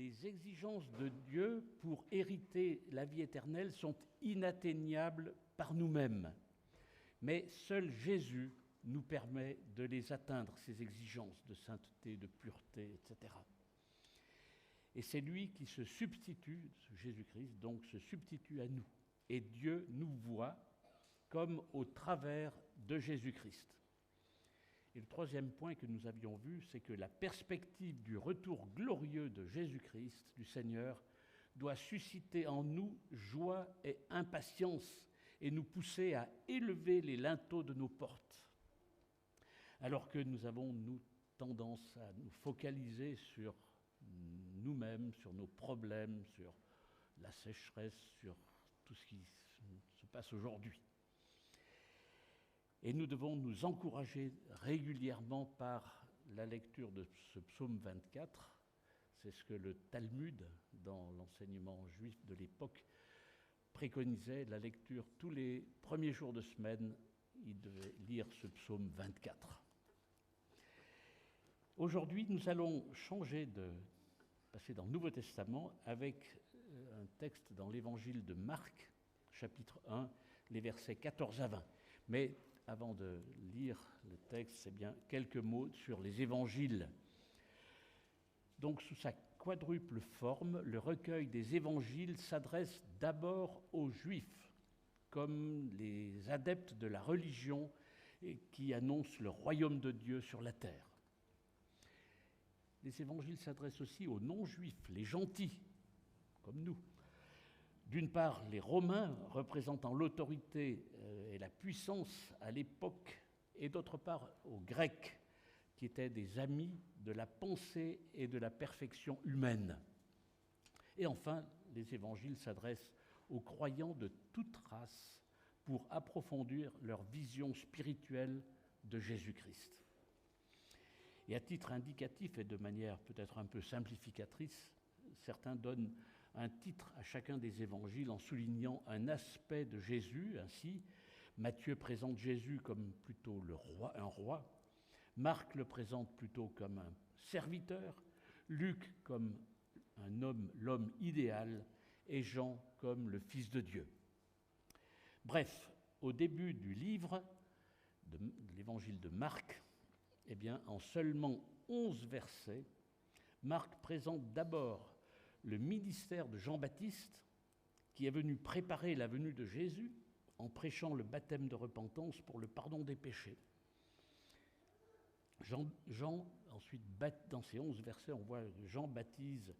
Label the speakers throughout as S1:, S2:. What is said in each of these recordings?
S1: les exigences de Dieu pour hériter la vie éternelle sont inatteignables par nous-mêmes. Mais seul Jésus nous permet de les atteindre, ces exigences de sainteté, de pureté, etc. Et c'est lui qui se substitue, Jésus-Christ, donc se substitue à nous. Et Dieu nous voit comme au travers de Jésus-Christ. Et le troisième point que nous avions vu, c'est que la perspective du retour glorieux de Jésus-Christ, du Seigneur, doit susciter en nous joie et impatience et nous pousser à élever les linteaux de nos portes. Alors que nous avons, nous, tendance à nous focaliser sur nous-mêmes, sur nos problèmes, sur la sécheresse, sur tout ce qui se passe aujourd'hui. Et nous devons nous encourager régulièrement par la lecture de ce psaume 24. C'est ce que le Talmud, dans l'enseignement juif de l'époque, préconisait, la lecture tous les premiers jours de semaine. Il devait lire ce psaume 24. Aujourd'hui, nous allons passer dans le Nouveau Testament avec un texte dans l'Évangile de Marc, chapitre 1, les versets 14 à 20. Mais avant de lire le texte, c'est bien quelques mots sur les évangiles. Donc, sous sa quadruple forme, le recueil des évangiles s'adresse d'abord aux Juifs, comme les adeptes de la religion qui annoncent le royaume de Dieu sur la terre. Les évangiles s'adressent aussi aux non-juifs, les gentils, comme nous. D'une part, les Romains représentant l'autorité et la puissance à l'époque, et d'autre part, aux Grecs, qui étaient des amis de la pensée et de la perfection humaine. Et enfin, les évangiles s'adressent aux croyants de toute race pour approfondir leur vision spirituelle de Jésus-Christ. Et à titre indicatif et de manière peut-être un peu simplificatrice, certains donnent un titre à chacun des évangiles en soulignant un aspect de Jésus. Ainsi, Matthieu présente Jésus comme plutôt un roi, Marc le présente plutôt comme un serviteur, Luc comme un homme, l'homme idéal, et Jean comme le Fils de Dieu. Bref, au début du livre, de l'évangile de Marc, eh bien, en seulement 11 versets, Marc présente d'abord le ministère de Jean-Baptiste, qui est venu préparer la venue de Jésus en prêchant le baptême de repentance pour le pardon des péchés. Jean, ensuite, dans ces 11 versets, on voit que Jean baptise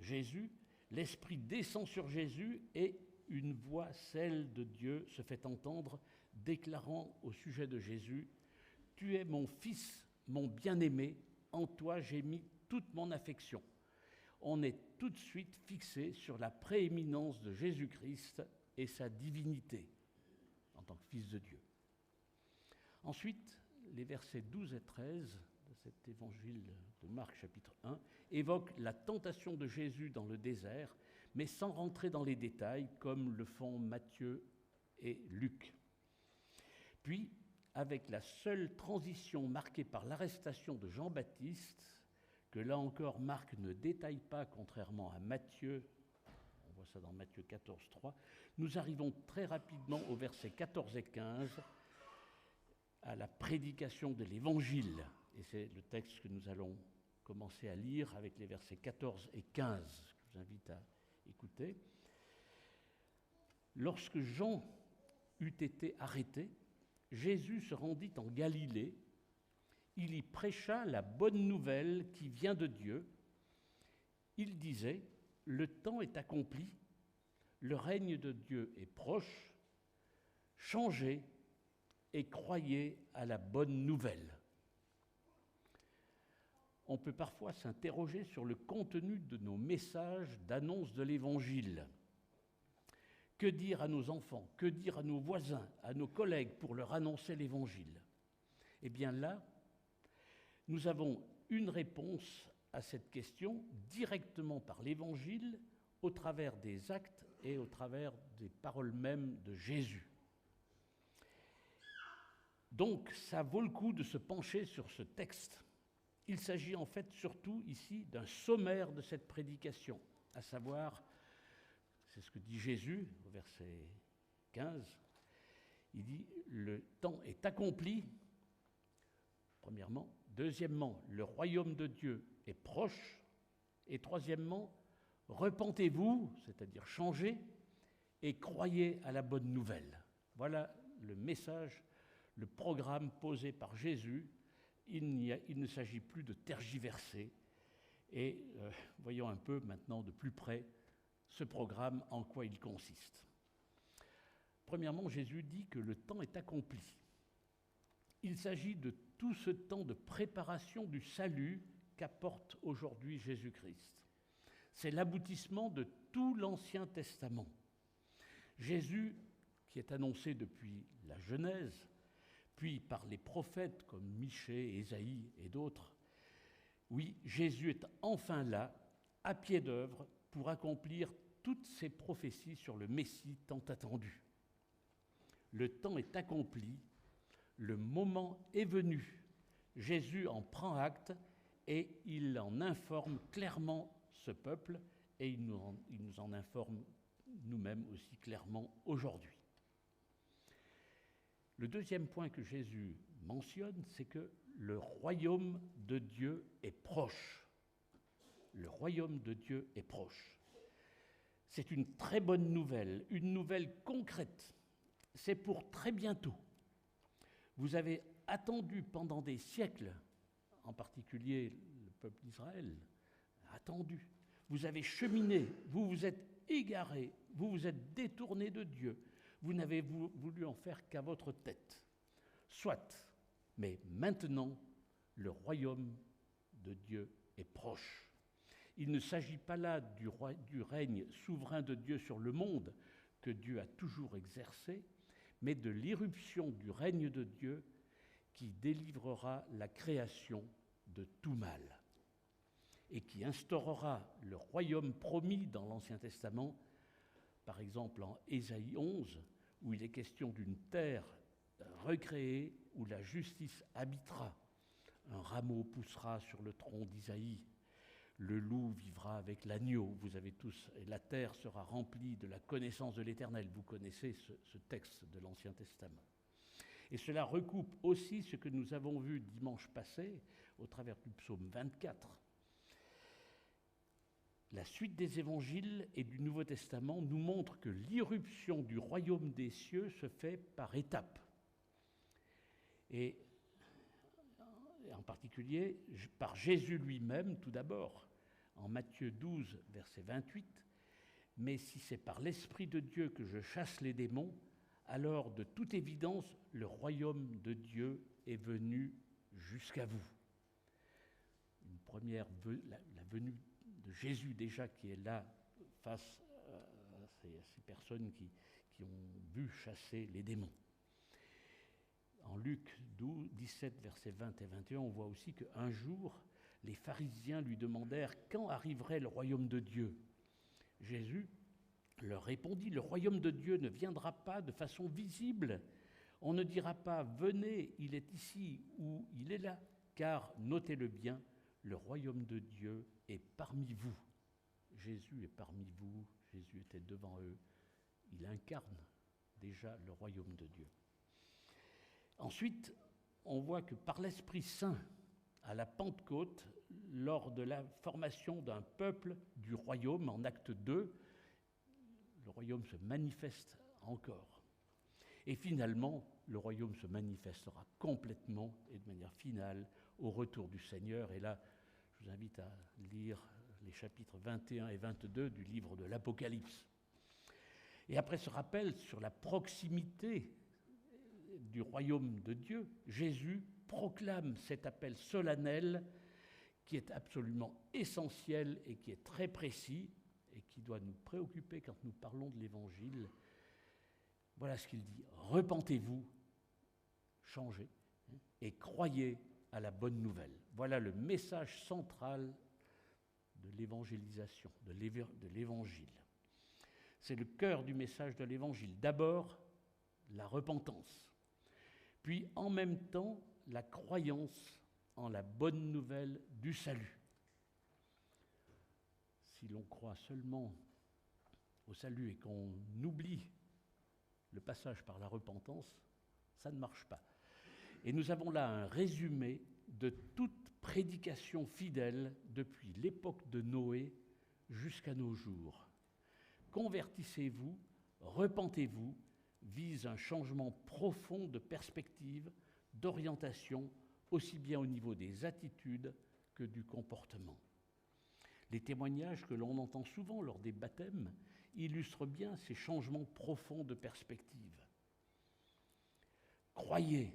S1: Jésus, l'Esprit descend sur Jésus et une voix, celle de Dieu, se fait entendre, déclarant au sujet de Jésus « Tu es mon Fils, mon bien-aimé, en toi j'ai mis toute mon affection ». On est tout de suite fixé sur la prééminence de Jésus-Christ et sa divinité en tant que Fils de Dieu. Ensuite, les versets 12 et 13 de cet évangile de Marc, chapitre 1, évoquent la tentation de Jésus dans le désert, mais sans rentrer dans les détails, comme le font Matthieu et Luc. Puis, avec la seule transition marquée par l'arrestation de Jean-Baptiste, que là encore Marc ne détaille pas, contrairement à Matthieu, on voit ça dans Matthieu 14, 3, nous arrivons très rapidement aux versets 14 et 15, à la prédication de l'Évangile. Et c'est le texte que nous allons commencer à lire avec les versets 14 et 15, que je vous invite à écouter. Lorsque Jean eut été arrêté, Jésus se rendit en Galilée. Il y prêcha la bonne nouvelle qui vient de Dieu. Il disait « Le temps est accompli, le règne de Dieu est proche, changez et croyez à la bonne nouvelle. » On peut parfois s'interroger sur le contenu de nos messages d'annonce de l'Évangile. Que dire à nos enfants, que dire à nos voisins, à nos collègues pour leur annoncer l'Évangile? Eh bien là, nous avons une réponse à cette question directement par l'Évangile, au travers des actes et au travers des paroles mêmes de Jésus. Donc, ça vaut le coup de se pencher sur ce texte Il s'agit en fait surtout ici d'un sommaire de cette prédication, à savoir, c'est ce que dit Jésus au verset 15, il dit « Le temps est accompli », premièrement. Deuxièmement, le royaume de Dieu est proche. Et troisièmement, repentez-vous, c'est-à-dire changez, et croyez à la bonne nouvelle. Voilà le message, le programme posé par Jésus. Il ne s'agit plus de tergiverser. Et voyons un peu maintenant de plus près ce programme, en quoi il consiste. Premièrement, Jésus dit que le temps est accompli. Il s'agit de tout ce temps de préparation du salut qu'apporte aujourd'hui Jésus-Christ. C'est l'aboutissement de tout l'Ancien Testament. Jésus, qui est annoncé depuis la Genèse, puis par les prophètes comme Michée, Ésaïe et d'autres, oui, Jésus est enfin là, à pied d'œuvre, pour accomplir toutes ces prophéties sur le Messie tant attendu. Le temps est accompli, le moment est venu. Jésus en prend acte et il en informe clairement ce peuple et il nous en informe nous-mêmes aussi clairement aujourd'hui. Le deuxième point que Jésus mentionne, c'est que le royaume de Dieu est proche. Le royaume de Dieu est proche. C'est une très bonne nouvelle, une nouvelle concrète. C'est pour très bientôt. Vous avez attendu pendant des siècles, en particulier le peuple d'Israël, attendu. Vous avez cheminé, vous vous êtes égaré, vous vous êtes détourné de Dieu. Vous n'avez voulu en faire qu'à votre tête. Soit, mais maintenant, le royaume de Dieu est proche. Il ne s'agit pas là du règne souverain de Dieu sur le monde que Dieu a toujours exercé, mais de l'irruption du règne de Dieu qui délivrera la création de tout mal et qui instaurera le royaume promis dans l'Ancien Testament, par exemple en Ésaïe 11, où il est question d'une terre recréée où la justice habitera. Un rameau poussera sur le tronc d'Isaïe. Le loup vivra avec l'agneau. Vous avez tous, et la terre sera remplie de la connaissance de l'Éternel. Vous connaissez ce texte de l'Ancien Testament. Et cela recoupe aussi ce que nous avons vu dimanche passé au travers du psaume 24. La suite des évangiles et du Nouveau Testament nous montre que l'irruption du royaume des cieux se fait par étapes. Et en particulier par Jésus lui-même tout d'abord, en Matthieu 12, verset 28. « Mais si c'est par l'Esprit de Dieu que je chasse les démons, alors de toute évidence, le royaume de Dieu est venu jusqu'à vous. » Une première, la venue de Jésus déjà qui est là face à ces personnes qui ont vu chasser les démons. En Luc 12, 17, versets 20 et 21, on voit aussi qu'un jour, les pharisiens lui demandèrent quand arriverait le royaume de Dieu. Jésus leur répondit, le royaume de Dieu ne viendra pas de façon visible. On ne dira pas, venez, il est ici ou il est là, car, notez-le bien, le royaume de Dieu est parmi vous. Jésus est parmi vous, Jésus était devant eux. Il incarne déjà le royaume de Dieu. Ensuite, on voit que par l'Esprit Saint, à la Pentecôte, lors de la formation d'un peuple du royaume, en acte 2, le royaume se manifeste encore. Et finalement, le royaume se manifestera complètement et de manière finale au retour du Seigneur. Et là, je vous invite à lire les chapitres 21 et 22 du livre de l'Apocalypse. Et après ce rappel sur la proximité du royaume de Dieu, Jésus proclame cet appel solennel qui est absolument essentiel et qui est très précis et qui doit nous préoccuper quand nous parlons de l'Évangile. Voilà ce qu'il dit, repentez-vous, changez et croyez à la bonne nouvelle. Voilà le message central de l'évangélisation, de l'Évangile. C'est le cœur du message de l'Évangile. D'abord, la repentance. Puis, en même temps, la croyance en la bonne nouvelle du salut. Si l'on croit seulement au salut et qu'on oublie le passage par la repentance, ça ne marche pas. Et nous avons là un résumé de toute prédication fidèle depuis l'époque de Noé jusqu'à nos jours. Convertissez-vous, repentez-vous, vise un changement profond de perspective, d'orientation, aussi bien au niveau des attitudes que du comportement. Les témoignages que l'on entend souvent lors des baptêmes illustrent bien ces changements profonds de perspective. Croyez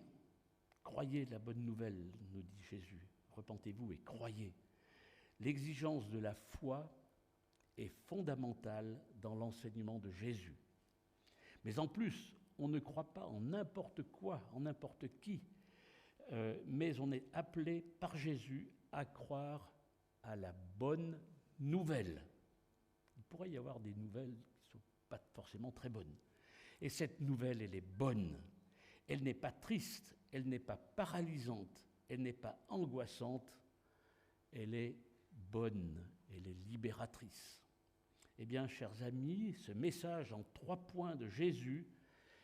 S1: la bonne nouvelle, nous dit Jésus. Repentez-vous et croyez. L'exigence de la foi est fondamentale dans l'enseignement de Jésus. Mais en plus, on ne croit pas en n'importe quoi, en n'importe qui, mais on est appelé par Jésus à croire à la bonne nouvelle. Il pourrait y avoir des nouvelles qui ne sont pas forcément très bonnes. Et cette nouvelle, elle est bonne. Elle n'est pas triste, elle n'est pas paralysante, elle n'est pas angoissante, elle est bonne, elle est libératrice. Eh bien, chers amis, ce message en 3 points de Jésus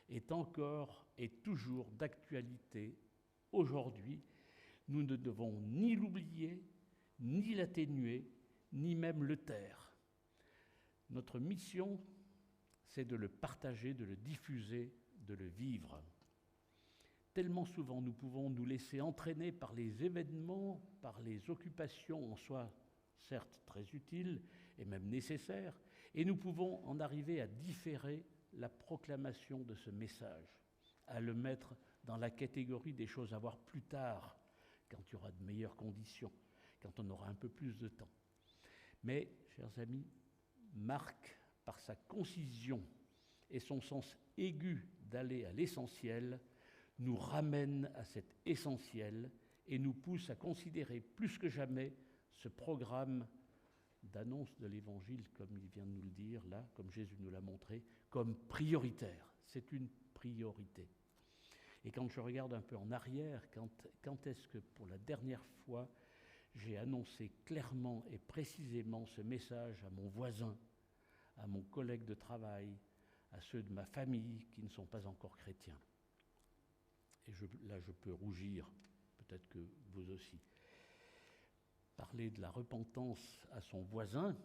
S1: est encore et toujours d'actualité aujourd'hui. Nous ne devons ni l'oublier, ni l'atténuer, ni même le taire. Notre mission, c'est de le partager, de le diffuser, de le vivre. Tellement souvent, nous pouvons nous laisser entraîner par les événements, par les occupations en soi, certes très utiles et même nécessaires, et nous pouvons en arriver à différer la proclamation de ce message, à le mettre dans la catégorie des choses à voir plus tard, quand il y aura de meilleures conditions, quand on aura un peu plus de temps. Mais, chers amis, Marc, par sa concision et son sens aigu d'aller à l'essentiel, nous ramène à cet essentiel et nous pousse à considérer plus que jamais ce programme d'annonce de l'Évangile, comme il vient de nous le dire là, comme Jésus nous l'a montré, comme prioritaire. C'est une priorité. Et quand je regarde un peu en arrière, quand est-ce que pour la dernière fois j'ai annoncé clairement et précisément ce message à mon voisin, à mon collègue de travail, à ceux de ma famille qui ne sont pas encore chrétiens. Et là, je peux rougir, peut-être que vous aussi. Parler de la repentance à son voisin,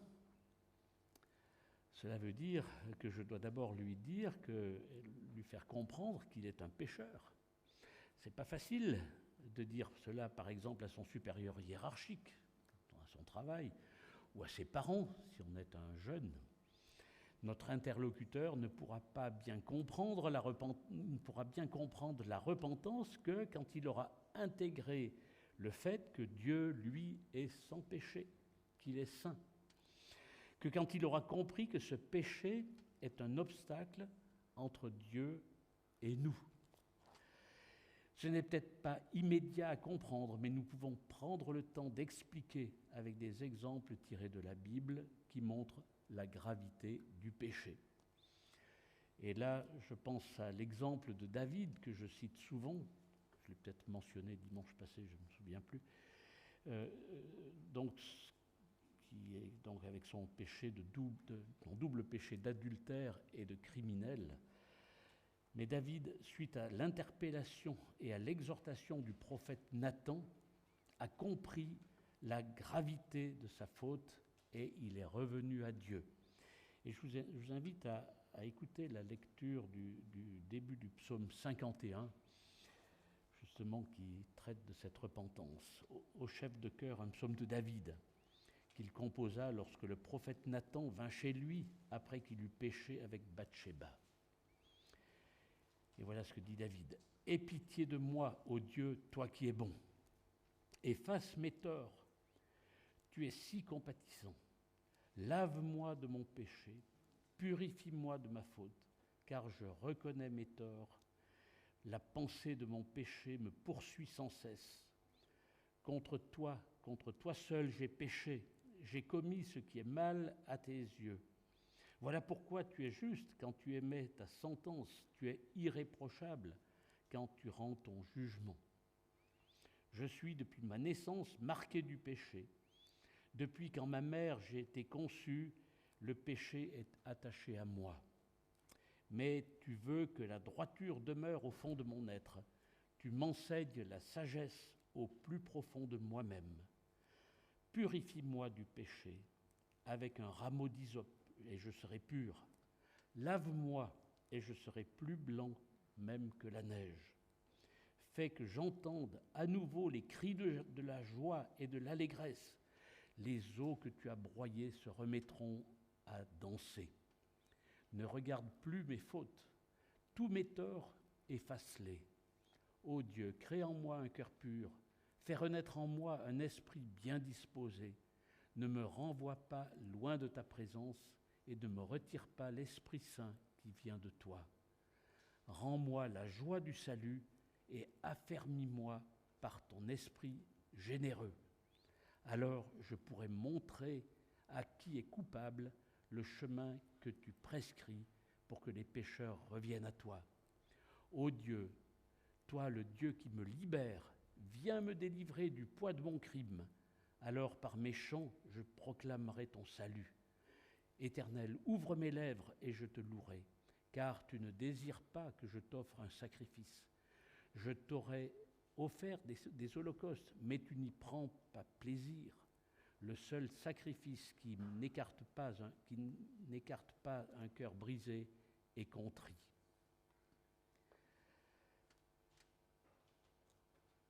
S1: cela veut dire que je dois d'abord lui faire comprendre qu'il est un pécheur. C'est pas facile de dire cela, par exemple, à son supérieur hiérarchique, à son travail, ou à ses parents, si on est un jeune. Notre interlocuteur ne pourra bien comprendre la repentance que quand il aura intégré le fait que Dieu, lui, est sans péché, qu'il est saint. Que quand il aura compris que ce péché est un obstacle entre Dieu et nous. Ce n'est peut-être pas immédiat à comprendre, mais nous pouvons prendre le temps d'expliquer avec des exemples tirés de la Bible qui montrent la gravité du péché. Et là, je pense à l'exemple de David que je cite souvent, je l'ai peut-être mentionné dimanche passé, je ne me souviens plus, qui est donc avec son double péché d'adultère et de criminel. Mais David, suite à l'interpellation et à l'exhortation du prophète Nathan, a compris la gravité de sa faute et il est revenu à Dieu. Et je vous invite à écouter la lecture du début du psaume 51, justement qui traite de cette repentance. Au chef de chœur, un psaume de David, qu'il composa lorsque le prophète Nathan vint chez lui après qu'il eut péché avec Bathsheba. Et voilà ce que dit David. « Aie pitié de moi, ô Dieu, toi qui es bon. Efface mes torts. Tu es si compatissant. Lave-moi de mon péché. Purifie-moi de ma faute, car je reconnais mes torts. La pensée de mon péché me poursuit sans cesse. Contre toi seul j'ai péché. J'ai commis ce qui est mal à tes yeux. Voilà pourquoi tu es juste quand tu émets ta sentence, tu es irréprochable quand tu rends ton jugement. Je suis depuis ma naissance marqué du péché. Depuis qu'en ma mère j'ai été conçu, le péché est attaché à moi. Mais tu veux que la droiture demeure au fond de mon être. Tu m'enseignes la sagesse au plus profond de moi-même. Purifie-moi du péché avec un rameau d'hysope et je serai pur. Lave-moi et je serai plus blanc même que la neige. Fais que j'entende à nouveau les cris de la joie et de l'allégresse. Les eaux que tu as broyées se remettront à danser. Ne regarde plus mes fautes. Tous mes torts, efface-les. Ô Dieu, crée en moi un cœur pur. Fais renaître en moi un esprit bien disposé. Ne me renvoie pas loin de ta présence et ne me retire pas l'Esprit Saint qui vient de toi. Rends-moi la joie du salut et affermis-moi par ton esprit généreux. Alors je pourrai montrer à qui est coupable le chemin que tu prescris pour que les pécheurs reviennent à toi. Ô Dieu, toi le Dieu qui me libère, viens me délivrer du poids de mon crime. Alors par mes chants, je proclamerai ton salut. Éternel, ouvre mes lèvres et je te louerai, car tu ne désires pas que je t'offre un sacrifice. Je t'aurais offert des holocaustes, mais tu n'y prends pas plaisir. Le seul sacrifice qui n'écarte pas un cœur brisé et contrit.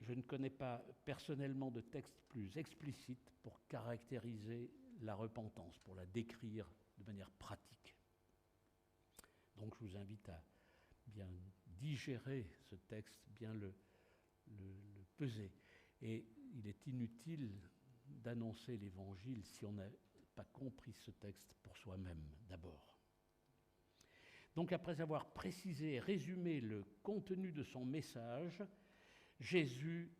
S1: Je ne connais pas personnellement de texte plus explicite pour caractériser la repentance, pour la décrire de manière pratique. Donc je vous invite à bien digérer ce texte, bien le peser. Et il est inutile d'annoncer l'Évangile si on n'a pas compris ce texte pour soi-même d'abord. Donc après avoir précisé et résumé le contenu de son message, Jésus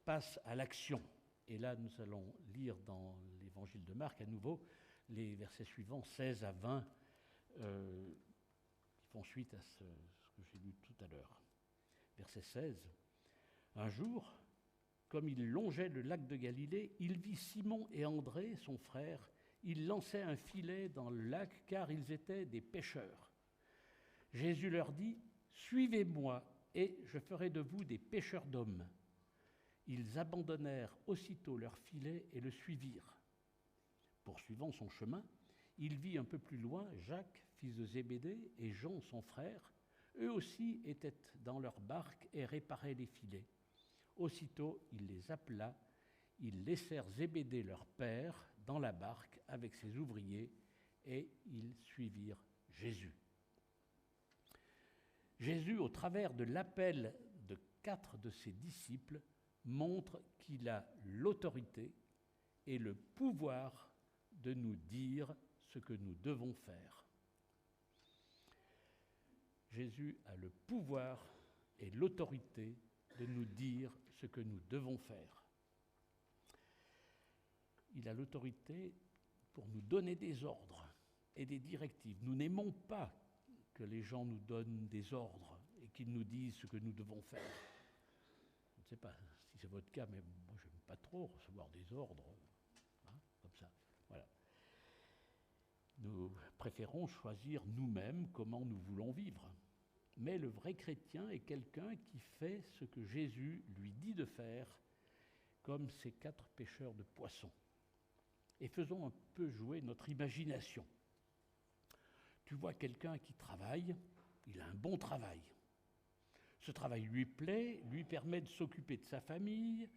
S1: passe à l'action. Et là, nous allons lire dans l'Évangile de Marc à nouveau les versets suivants, 16 à 20, qui font suite à ce que j'ai lu tout à l'heure. Verset 16. Un jour, comme il longeait le lac de Galilée, il vit Simon et André, son frère. Ils lançaient un filet dans le lac car ils étaient des pêcheurs. Jésus leur dit « Suivez-moi et je ferai de vous des pêcheurs d'hommes. » Ils abandonnèrent aussitôt leur filet et le suivirent. Poursuivant son chemin, il vit un peu plus loin Jacques, fils de Zébédée, et Jean, son frère. Eux aussi étaient dans leur barque et réparaient les filets. Aussitôt, il les appela. Ils laissèrent Zébédée leur père dans la barque avec ses ouvriers et ils suivirent Jésus. Jésus, au travers de l'appel de 4 de ses disciples, montre qu'il a l'autorité et le pouvoir de nous dire ce que nous devons faire. Jésus a le pouvoir et l'autorité de nous dire ce que nous devons faire. Il a l'autorité pour nous donner des ordres et des directives. Nous n'aimons pas que les gens nous donnent des ordres et qu'ils nous disent ce que nous devons faire. Je ne sais pas si c'est votre cas, mais moi je n'aime pas trop recevoir des ordres, comme ça. Voilà. Nous préférons choisir nous-mêmes comment nous voulons vivre. Mais le vrai chrétien est quelqu'un qui fait ce que Jésus lui dit de faire, comme ces 4 pêcheurs de poissons. Et faisons un peu jouer notre imagination. Tu vois quelqu'un qui travaille, il a un bon travail. Ce travail lui plaît, lui permet de s'occuper de sa famille,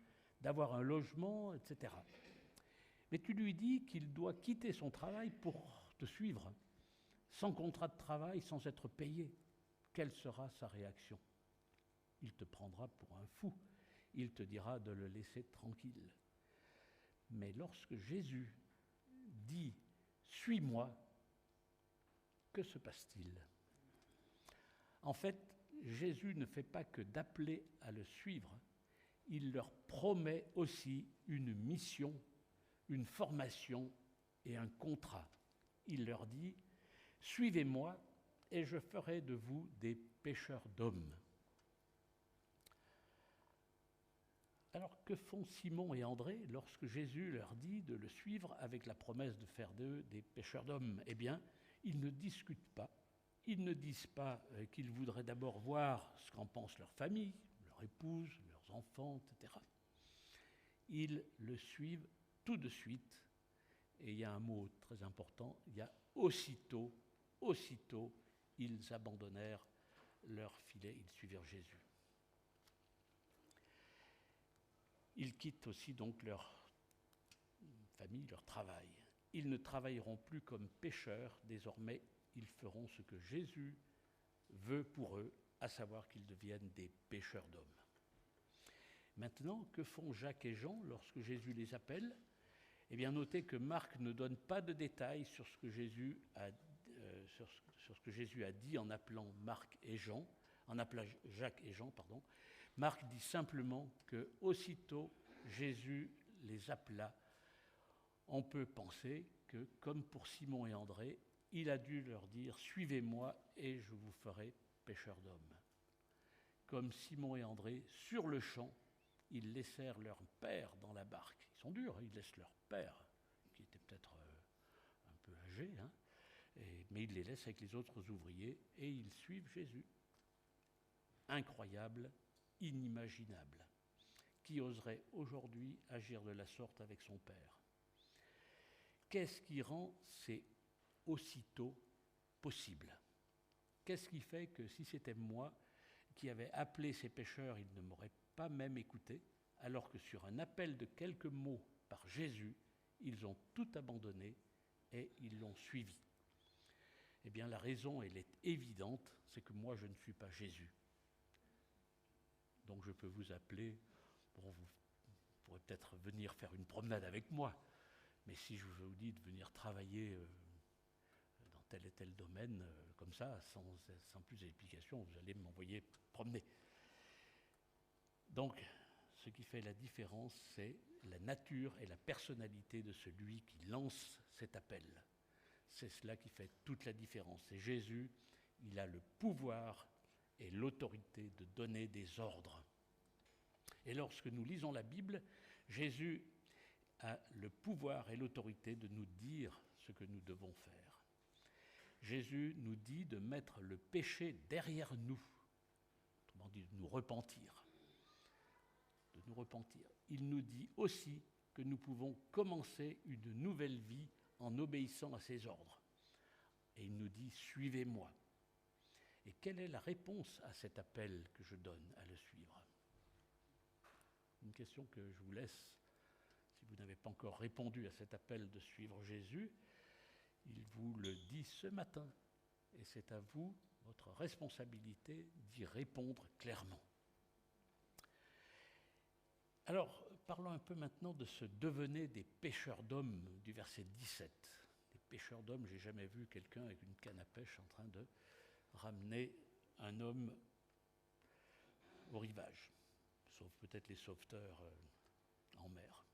S1: d'avoir un logement, etc. Mais tu lui dis qu'il doit quitter son travail pour te suivre, sans contrat de travail, sans être payé. Quelle sera sa réaction? Il te prendra pour un fou. Il te dira de le laisser tranquille. Mais lorsque Jésus dit « Suis-moi », que se passe-t-il? En fait, Jésus ne fait pas que d'appeler à le suivre, il leur promet aussi une mission, une formation et un contrat. Il leur dit « Suivez-moi et je ferai de vous des pêcheurs d'hommes. » Alors que font Simon et André lorsque Jésus leur dit de le suivre avec la promesse de faire d'eux des pêcheurs d'hommes? Eh bien, ils ne discutent pas. Ils ne disent pas qu'ils voudraient d'abord voir ce qu'en pense leur famille, leur épouse, leurs enfants, etc. Ils le suivent tout de suite. Et il y a un mot très important, il y a aussitôt, ils abandonnèrent leur filet, ils suivirent Jésus. Ils quittent aussi donc leur famille, leur travail. Ils ne travailleront plus comme pêcheurs, désormais ils feront ce que Jésus veut pour eux, à savoir qu'ils deviennent des pêcheurs d'hommes. Maintenant, que font Jacques et Jean lorsque Jésus les appelle? Eh bien, notez que Marc ne donne pas de détails sur ce que Jésus a dit en appelant Jacques et Jean. Marc dit simplement que aussitôt Jésus les appela. On peut penser que, comme pour Simon et André, il a dû leur dire « Suivez-moi et je vous ferai pêcheurs d'hommes ». Comme Simon et André, sur le champ, ils laissèrent leur père dans la barque. Ils sont durs, ils laissent leur père, qui était peut-être un peu âgé, mais ils les laissent avec les autres ouvriers et ils suivent Jésus. Incroyable, inimaginable. Qui oserait aujourd'hui agir de la sorte avec son père? Qu'est-ce qui rend ces aussitôt possible? Qu'est-ce qui fait que si c'était moi qui avais appelé ces pêcheurs, ils ne m'auraient pas même écouté, alors que sur un appel de quelques mots par Jésus, ils ont tout abandonné et ils l'ont suivi? Eh bien, la raison, elle est évidente, c'est que moi, je ne suis pas Jésus. Donc, je peux vous appeler, bon, vous pourrez peut-être venir faire une promenade avec moi, mais si je vous dis de venir travailler dans tel et tel domaine, comme ça, sans plus d'explication, vous allez m'envoyer promener. Donc, ce qui fait la différence, c'est la nature et la personnalité de celui qui lance cet appel. C'est cela qui fait toute la différence. Et Jésus, il a le pouvoir et l'autorité de donner des ordres. Et lorsque nous lisons la Bible, Jésus a le pouvoir et l'autorité de nous dire ce que nous devons faire. Jésus nous dit de mettre le péché derrière nous, autrement dit de nous repentir. Il nous dit aussi que nous pouvons commencer une nouvelle vie en obéissant à ses ordres. Et il nous dit « Suivez-moi ». Et quelle est la réponse à cet appel que je donne à le suivre? Une question que je vous laisse, si vous n'avez pas encore répondu à cet appel de suivre Jésus, il vous le dit ce matin. Et c'est à vous, votre responsabilité, d'y répondre clairement. Alors, parlons un peu maintenant de ce « devenez des pêcheurs d'hommes » du verset 17. Des pêcheurs d'hommes, j'ai jamais vu quelqu'un avec une canne à pêche en train de ramener un homme au rivage, sauf peut-être les sauveteurs en mer.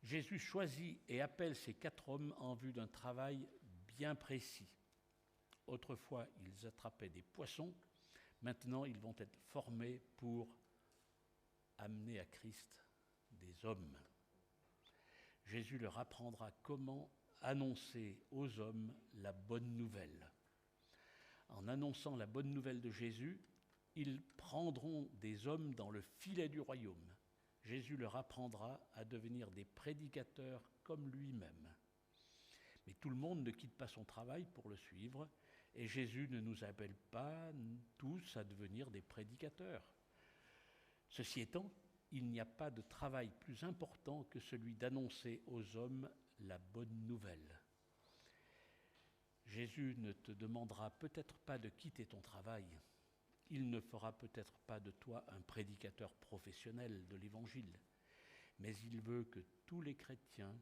S1: Jésus choisit et appelle ces 4 hommes en vue d'un travail bien précis. Autrefois, ils attrapaient des poissons, maintenant ils vont être formés pour amener à Christ des hommes. Jésus leur apprendra comment annoncer aux hommes la bonne nouvelle. En annonçant la bonne nouvelle de Jésus, ils prendront des hommes dans le filet du royaume. Jésus leur apprendra à devenir des prédicateurs comme lui-même. Mais tout le monde ne quitte pas son travail pour le suivre, et Jésus ne nous appelle pas tous à devenir des prédicateurs. Ceci étant, il n'y a pas de travail plus important que celui d'annoncer aux hommes la bonne nouvelle. Jésus ne te demandera peut-être pas de quitter ton travail. Il ne fera peut-être pas de toi un prédicateur professionnel de l'Évangile, mais il veut que tous les chrétiens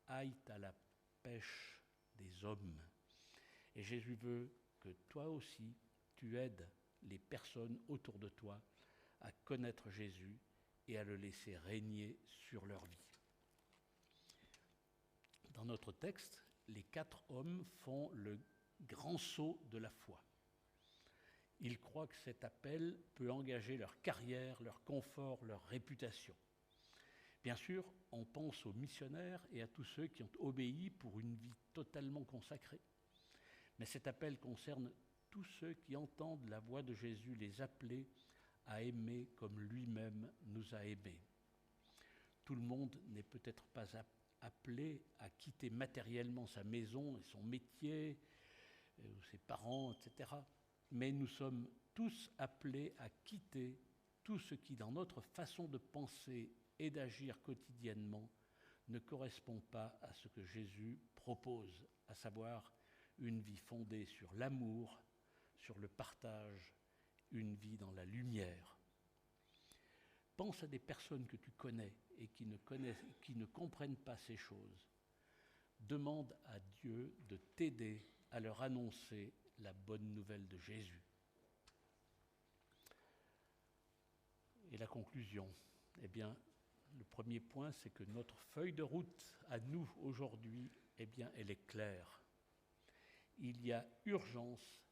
S1: aillent à la pêche des hommes. Et Jésus veut que toi aussi, tu aides les personnes autour de toi à connaître Jésus et à le laisser régner sur leur vie. Dans notre texte, les 4 hommes font le grand saut de la foi. Ils croient que cet appel peut engager leur carrière, leur confort, leur réputation. Bien sûr, on pense aux missionnaires et à tous ceux qui ont obéi pour une vie totalement consacrée. Mais cet appel concerne tous ceux qui entendent la voix de Jésus les appeler à aimer comme lui-même nous a aimés. Tout le monde n'est peut-être pas appelé à quitter matériellement sa maison et son métier, ou ses parents, etc. Mais nous sommes tous appelés à quitter tout ce qui, dans notre façon de penser et d'agir quotidiennement, ne correspond pas à ce que Jésus propose, à savoir une vie fondée sur l'amour, sur le partage, une vie dans la lumière. Pense à des personnes que tu connais et qui ne comprennent pas ces choses. Demande à Dieu de t'aider à leur annoncer la bonne nouvelle de Jésus. Et la conclusion, eh bien, le premier point, c'est que notre feuille de route à nous aujourd'hui, eh bien, elle est claire. Il y a urgence,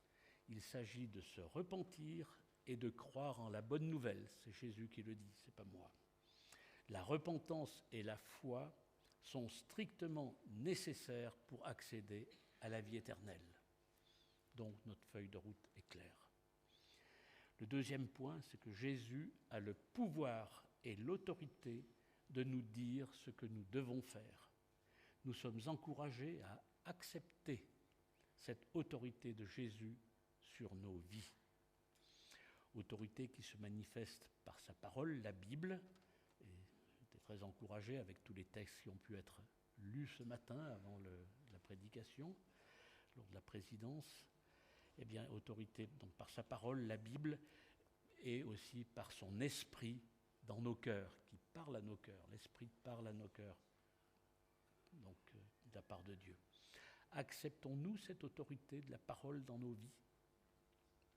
S1: il s'agit de se repentir et de croire en la bonne nouvelle. C'est Jésus qui le dit, c'est pas moi. La repentance et la foi sont strictement nécessaires pour accéder à la vie éternelle. Donc notre feuille de route est claire. Le deuxième point, c'est que Jésus a le pouvoir et l'autorité de nous dire ce que nous devons faire. Nous sommes encouragés à accepter cette autorité de Jésus sur nos vies. Autorité qui se manifeste par sa parole, la Bible. Et j'étais très encouragé avec tous les textes qui ont pu être lus ce matin avant la prédication, lors de la présidence. Eh bien, autorité donc par sa parole, la Bible, et aussi par son esprit dans nos cœurs, qui parle à nos cœurs. L'esprit parle à nos cœurs, donc de la part de Dieu. Acceptons-nous cette autorité de la parole dans nos vies?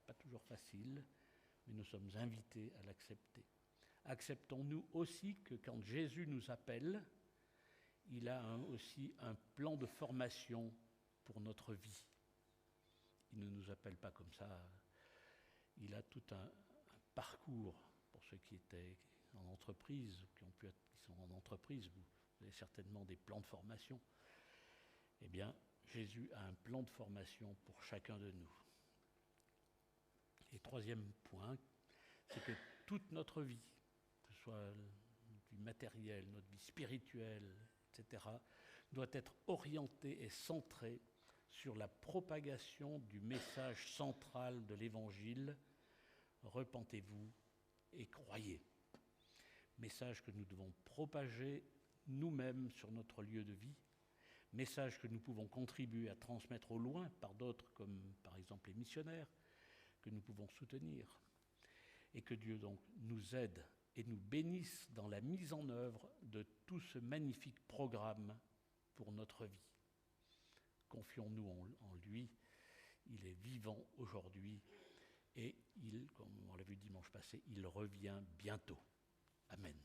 S1: Pas toujours facile, mais nous sommes invités à l'accepter. Acceptons-nous aussi que quand Jésus nous appelle, il a aussi un plan de formation pour notre vie. Il ne nous appelle pas comme ça. Il a tout un parcours pour ceux qui étaient en entreprise, qui sont en entreprise. Vous avez certainement des plans de formation. Eh bien, Jésus a un plan de formation pour chacun de nous. Et troisième point, c'est que toute notre vie, que ce soit du matériel, notre vie spirituelle, etc., doit être orientée et centrée sur la propagation du message central de l'Évangile. Repentez-vous et croyez. Message que nous devons propager nous-mêmes sur notre lieu de vie. Message que nous pouvons contribuer à transmettre au loin par d'autres, comme par exemple les missionnaires, que nous pouvons soutenir. Et que Dieu donc nous aide et nous bénisse dans la mise en œuvre de tout ce magnifique programme pour notre vie. Confions-nous en lui, il est vivant aujourd'hui et il, comme on l'a vu dimanche passé, il revient bientôt. Amen.